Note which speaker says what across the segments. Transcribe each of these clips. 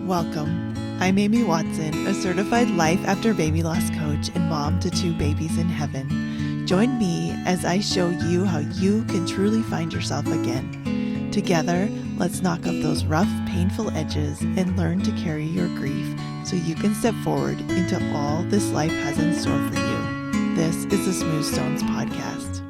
Speaker 1: Welcome. I'm Amy Watson, a certified life after baby loss coach and mom to 2 babies in heaven. Join me as I show you how you can truly find yourself again. Together, let's knock off those rough, painful edges and learn to carry your grief so you can step forward into all this life has in store for you. This is the Smooth Stones Podcast.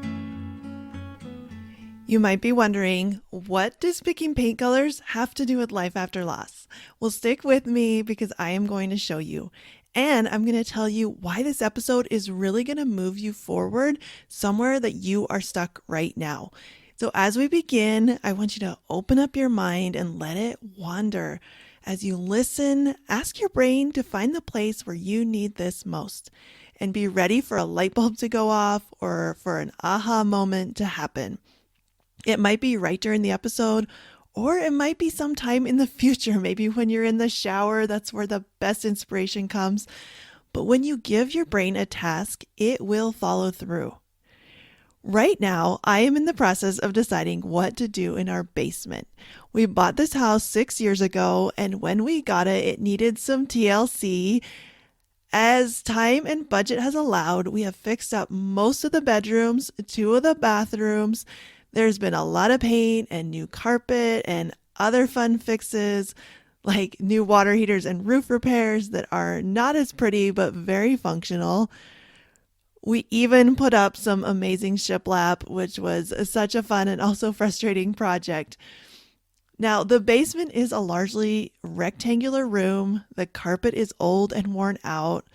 Speaker 1: You might be wondering, what does picking paint colors have to do with life after loss? Well, stick with me because I am going to show you. And I'm going to tell you why this episode is really going to move you forward somewhere that you are stuck right now. So as we begin, I want you to open up your mind and let it wander. As you listen, ask your brain to find the place where you need this most. And be ready for a light bulb to go off or for an aha moment to happen. It might be right during the episode, or it might be sometime in the future. Maybe when you're in the shower, that's where the best inspiration comes. But when you give your brain a task, it will follow through. Right now, I am in the process of deciding what to do in our basement. We bought this house 6 years ago, and when we got it, it needed some TLC. As time and budget has allowed, we have fixed up most of the bedrooms, 2 of the bathrooms. There's been a lot of paint and new carpet and other fun fixes like new water heaters and roof repairs that are not as pretty but very functional. We even put up some amazing shiplap, which was such a fun and also frustrating project. Now, the basement is a largely rectangular room. The carpet is old and worn out,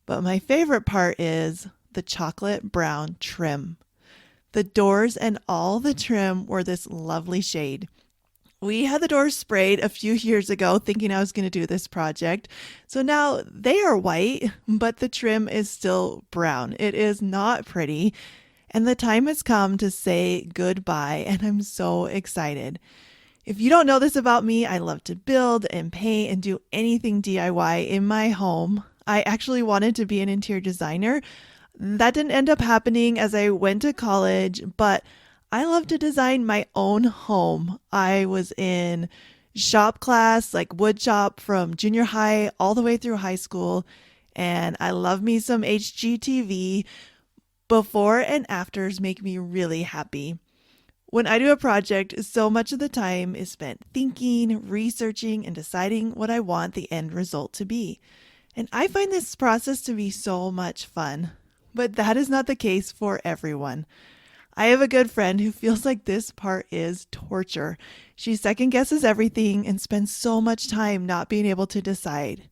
Speaker 1: but my favorite part is the chocolate brown trim. The doors and all the trim were this lovely shade. We had the doors sprayed a few years ago thinking I was going to do this project. So now they are white, but the trim is still brown. It is not pretty. And the time has come to say goodbye, and I'm so excited. If you don't know this about me, I love to build and paint and do anything DIY in my home. I actually wanted to be an interior designer. That didn't end up happening as I went to college, but I love to design my own home. I was in shop class, like wood shop from junior high all the way through high school, and I love me some HGTV. Before and afters make me really happy. When I do a project, so much of the time is spent thinking, researching, and deciding what I want the end result to be. And I find this process to be so much fun. But that is not the case for everyone. I have a good friend who feels like this part is torture. She second guesses everything and spends so much time not being able to decide.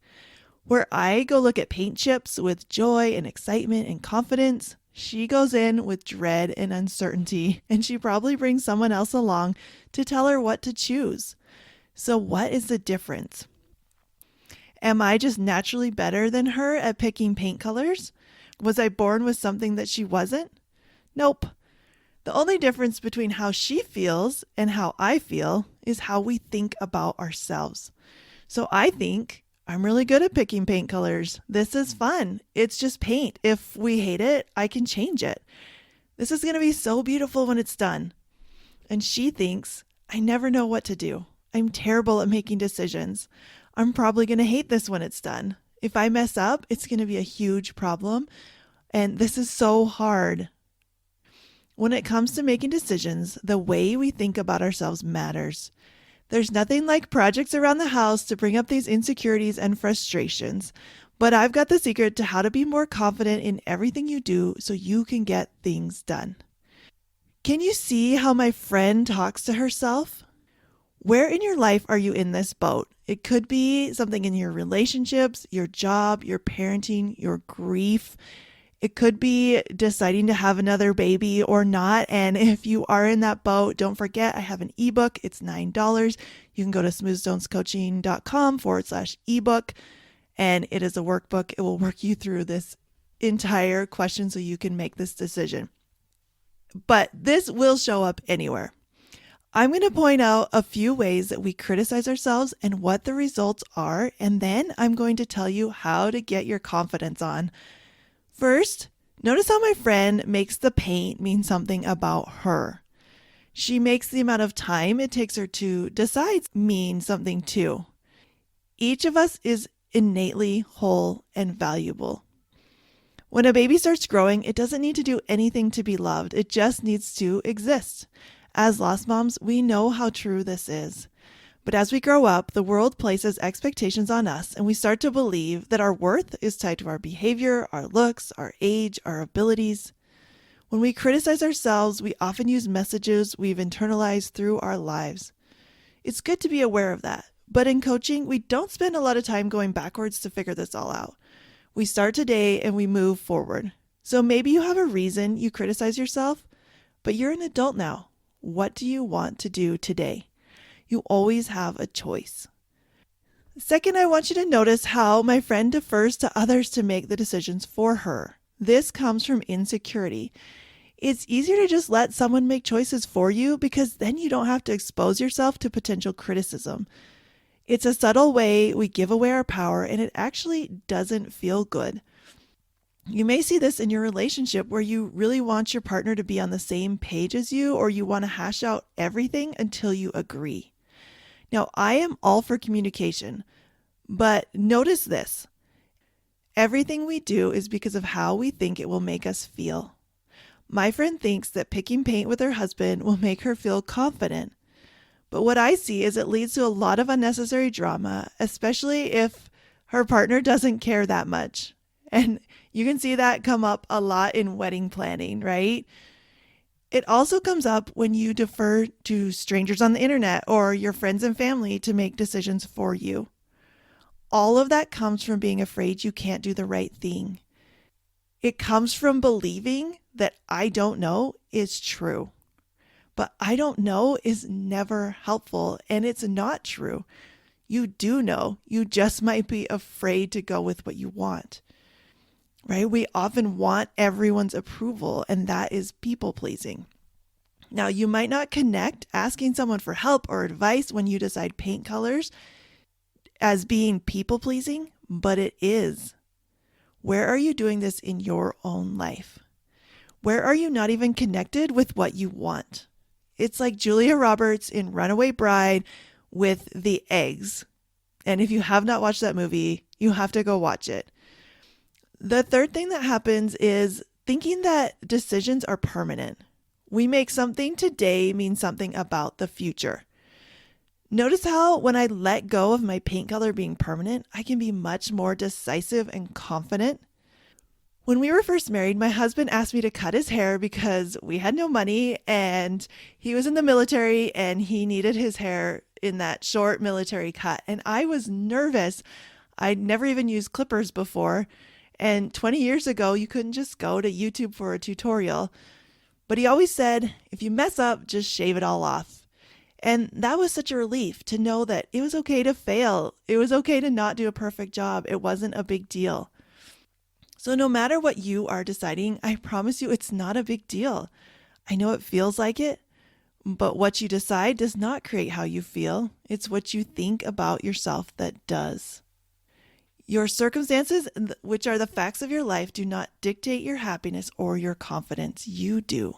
Speaker 1: Where I go look at paint chips with joy and excitement and confidence, she goes in with dread and uncertainty, and she probably brings someone else along to tell her what to choose. So what is the difference? Am I just naturally better than her at picking paint colors? Was I born with something that she wasn't? Nope. The only difference between how she feels and how I feel is how we think about ourselves. So I think I'm really good at picking paint colors. This is fun. It's just paint. If we hate it, I can change it. This is going to be so beautiful when it's done. And she thinks I never know what to do. I'm terrible at making decisions. I'm probably going to hate this when it's done. If I mess up, it's going to be a huge problem. And this is so hard. When it comes to making decisions, the way we think about ourselves matters. There's nothing like projects around the house to bring up these insecurities and frustrations. But I've got the secret to how to be more confident in everything you do so you can get things done. Can you see how my friend talks to herself? Where in your life are you in this boat? It could be something in your relationships, your job, your parenting, your grief. It could be deciding to have another baby or not. And if you are in that boat, don't forget, I have an ebook. It's $9. You can go to smoothstonescoaching.com/ebook. And it is a workbook. It will work you through this entire question so you can make this decision. But this will show up anywhere. I'm going to point out a few ways that we criticize ourselves and what the results are, and then I'm going to tell you how to get your confidence on. First, notice how my friend makes the paint mean something about her. She makes the amount of time it takes her to decide mean something too. Each of us is innately whole and valuable. When a baby starts growing, it doesn't need to do anything to be loved. It just needs to exist. As lost moms, we know how true this is. But as we grow up, the world places expectations on us, and we start to believe that our worth is tied to our behavior, our looks, our age, our abilities. When we criticize ourselves, we often use messages we've internalized through our lives. It's good to be aware of that. But in coaching, we don't spend a lot of time going backwards to figure this all out. We start today and we move forward. So maybe you have a reason you criticize yourself, but you're an adult now. What do you want to do today? You always have a choice. Second, I want you to notice how my friend defers to others to make the decisions for her. This comes from insecurity. It's easier to just let someone make choices for you because then you don't have to expose yourself to potential criticism. It's a subtle way we give away our power, and it actually doesn't feel good. You may see this in your relationship where you really want your partner to be on the same page as you, or you want to hash out everything until you agree. Now, I am all for communication, but notice this. Everything we do is because of how we think it will make us feel. My friend thinks that picking paint with her husband will make her feel confident. But what I see is it leads to a lot of unnecessary drama, especially if her partner doesn't care that much. And you can see that come up a lot in wedding planning, right? It also comes up when you defer to strangers on the internet or your friends and family to make decisions for you. All of that comes from being afraid you can't do the right thing. It comes from believing that I don't know is true. But I don't know is never helpful, and it's not true. You do know, you just might be afraid to go with what you want, right? We often want everyone's approval, and that is people pleasing. Now, you might not connect asking someone for help or advice when you decide paint colors as being people pleasing, but it is. Where are you doing this in your own life? Where are you not even connected with what you want? It's like Julia Roberts in Runaway Bride with the eggs. And if you have not watched that movie, you have to go watch it. The third thing that happens is thinking that decisions are permanent. We make something today mean something about the future. Notice how when I let go of my paint color being permanent, I can be much more decisive and confident. When we were first married, my husband asked me to cut his hair because we had no money and he was in the military and he needed his hair in that short military cut. And I was nervous. I'd never even used clippers before. And 20 years ago, you couldn't just go to YouTube for a tutorial. But he always said, if you mess up, just shave it all off. And that was such a relief to know that it was okay to fail. It was okay to not do a perfect job. It wasn't a big deal. So no matter what you are deciding, I promise you it's not a big deal. I know it feels like it, but what you decide does not create how you feel. It's what you think about yourself that does. Your circumstances, which are the facts of your life, do not dictate your happiness or your confidence. You do.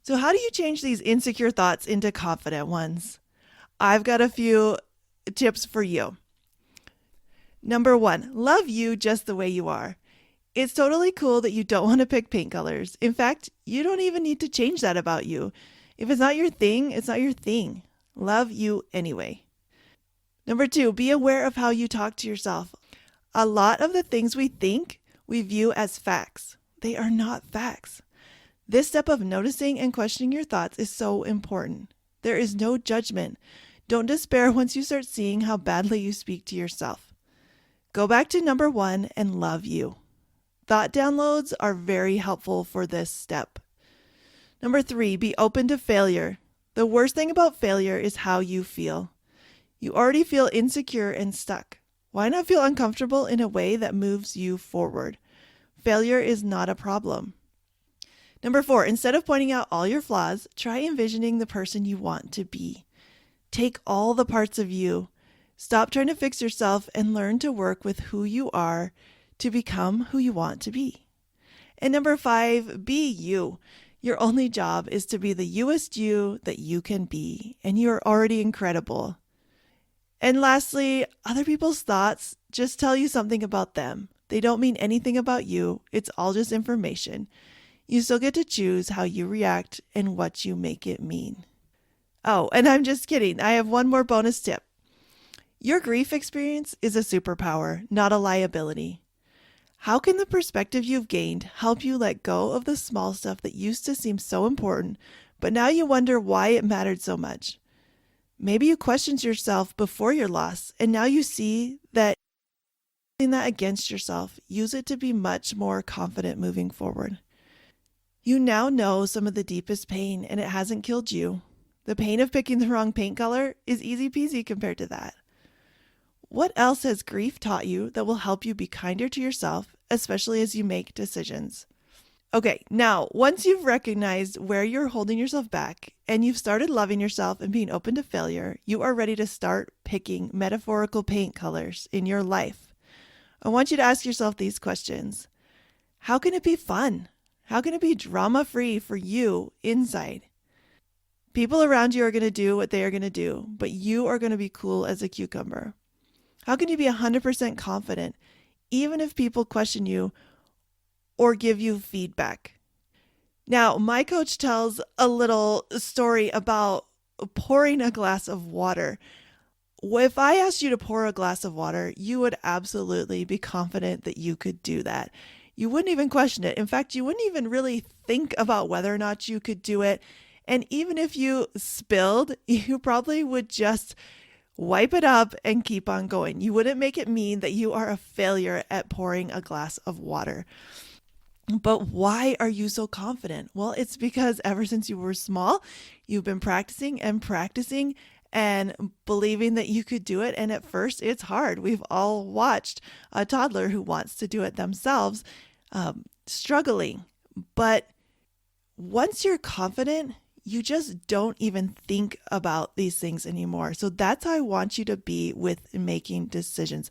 Speaker 1: So how do you change these insecure thoughts into confident ones? I've got a few tips for you. Number 1, love you just the way you are. It's totally cool that you don't want to pick paint colors. In fact, you don't even need to change that about you. If it's not your thing, it's not your thing. Love you anyway. Number 2, be aware of how you talk to yourself. A lot of the things we think we view as facts. They are not facts. This step of noticing and questioning your thoughts is so important. There is no judgment. Don't despair once you start seeing how badly you speak to yourself. Go back to number 1 and love you. Thought downloads are very helpful for this step. Number 3, be open to failure. The worst thing about failure is how you feel. You already feel insecure and stuck. Why not feel uncomfortable in a way that moves you forward? Failure is not a problem. Number 4, instead of pointing out all your flaws, try envisioning the person you want to be. Take all the parts of you. Stop trying to fix yourself and learn to work with who you are to become who you want to be. And number 5, be you. Your only job is to be the youest you that you can be, and you are already incredible. And lastly, other people's thoughts just tell you something about them. They don't mean anything about you. It's all just information. You still get to choose how you react and what you make it mean. Oh, and I'm just kidding. I have one more bonus tip. Your grief experience is a superpower, not a liability. How can the perspective you've gained help you let go of the small stuff that used to seem so important, but now you wonder why it mattered so much? Maybe you questioned yourself before your loss, and now you see that using that against yourself, use it to be much more confident moving forward. You now know some of the deepest pain, and it hasn't killed you. The pain of picking the wrong paint color is easy peasy compared to that. What else has grief taught you that will help you be kinder to yourself, especially as you make decisions? Okay, now, once you've recognized where you're holding yourself back and you've started loving yourself and being open to failure, you are ready to start picking metaphorical paint colors in your life. I want you to ask yourself these questions. How can it be fun? How can it be drama-free for you inside? People around you are going to do what they are going to do, but you are going to be cool as a cucumber. How can you be 100% confident, even if people question you or give you feedback? Now, my coach tells a little story about pouring a glass of water. If I asked you to pour a glass of water, you would absolutely be confident that you could do that. You wouldn't even question it. In fact, you wouldn't even really think about whether or not you could do it. And even if you spilled, you probably would just wipe it up and keep on going. You wouldn't make it mean that you are a failure at pouring a glass of water. But why are you so confident? Well, it's because ever since you were small, you've been practicing and believing that you could do it. And at first, it's hard. We've all watched a toddler who wants to do it themselves struggling. But once you're confident, you just don't even think about these things anymore. So that's how I want you to be with making decisions.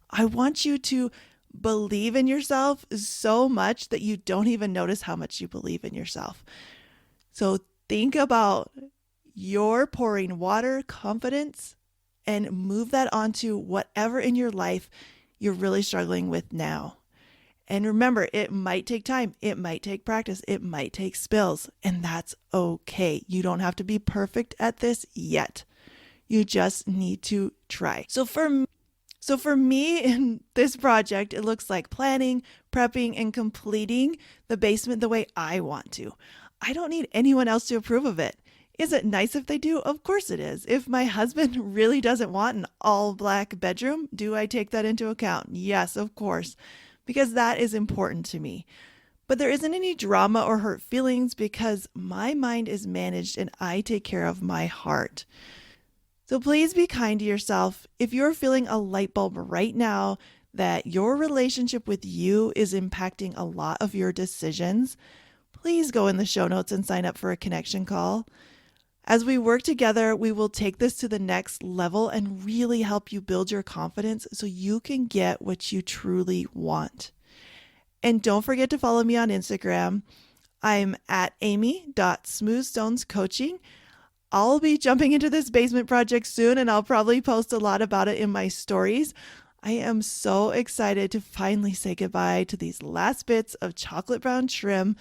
Speaker 1: I want you to believe in yourself so much that you don't even notice how much you believe in yourself. So think about your pouring water confidence and move that onto whatever in your life you're really struggling with now. And remember, it might take time. It might take practice. It might take spills, and that's okay. You don't have to be perfect at this yet. You just need to try. So for me in this project, it looks like planning, prepping, and completing the basement the way I want to. I don't need anyone else to approve of it. Is it nice if they do? Of course it is. If my husband really doesn't want an all black bedroom, do I take that into account? Yes, of course, because that is important to me. But there isn't any drama or hurt feelings because my mind is managed and I take care of my heart. So please be kind to yourself. If you're feeling a light bulb right now that your relationship with you is impacting a lot of your decisions, please go in the show notes and sign up for a connection call. As we work together, we will take this to the next level and really help you build your confidence so you can get what you truly want. And don't forget to follow me on Instagram. I'm at amy.smoothstonescoaching. I'll be jumping into this basement project soon, and I'll probably post a lot about it in my stories. I am so excited to finally say goodbye to these last bits of chocolate brown trim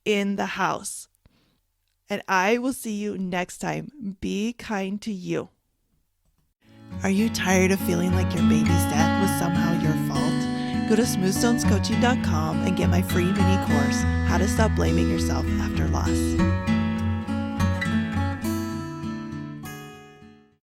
Speaker 1: in the house. And I will see you next time. Be kind to you. Are you tired of feeling like your baby's death was somehow your fault? Go to smoothstonescoaching.com and get my free mini course, How to Stop Blaming Yourself After Loss.